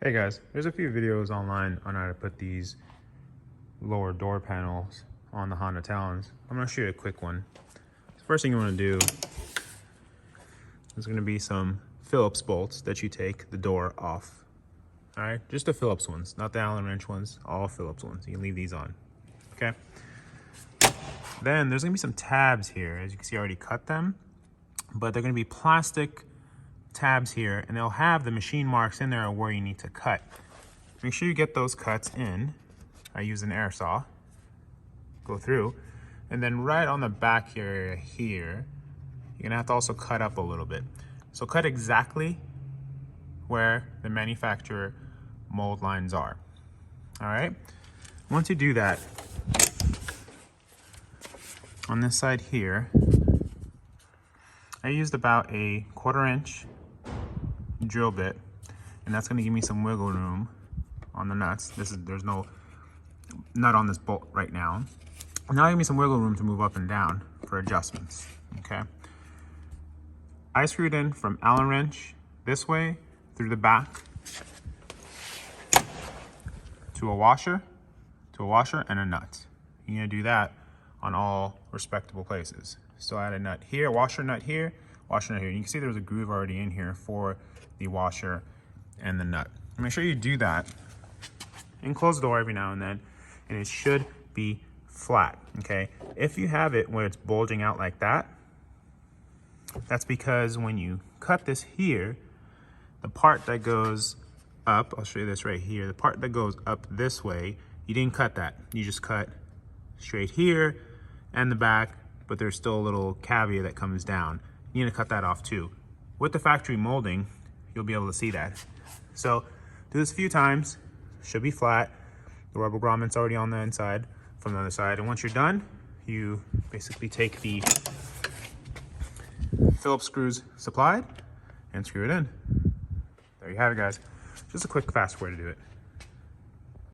Hey guys, there's a few videos online on how to put these lower door panels on the Honda Talons. I'm going to show you a quick one. The first thing you want to do is going to be some Phillips bolts that you take the door off. All right, just the Phillips ones, not the Allen wrench ones, all Phillips ones. You can leave these on, okay? Then there's going to be some tabs here. As you can see, I already cut them, but they're going to be plastic tabs here, and they'll have the machine marks in there where you need to cut. Make sure you get those cuts in. I use an air saw. Go through, and then right on the back area here, you're gonna have to also cut up a little bit. So cut exactly where the manufacturer mold lines are. All right. Once you do that, on this side here, I used about a 1/4 inch drill bit, and that's going to give me some wiggle room on the nuts. There's no nut on this bolt right now. Now give me some wiggle room to move up and down for adjustments. Okay. I screwed in from Allen wrench this way through the back to a washer, and a nut. You're going to do that on all respectable places. So I had a nut here, washer nut here, washer nut here. You can see there's a groove already in here for the washer and the nut. Make sure you do that and close the door every now and then, and it should be flat, okay? If you have it where it's bulging out like that, that's because when you cut this here, the part that goes up, I'll show you this right here, the part that goes up this way, you didn't cut that. You just cut straight here and the back, but there's still a little cavity that comes down. You need to cut that off too. With the factory molding, you'll be able to see that. So do this a few times, should be flat. The rubber grommet's already on the inside from the other side. And once you're done, you basically take the Phillips screws supplied and screw it in. There you have it, guys. Just a quick, fast way to do it.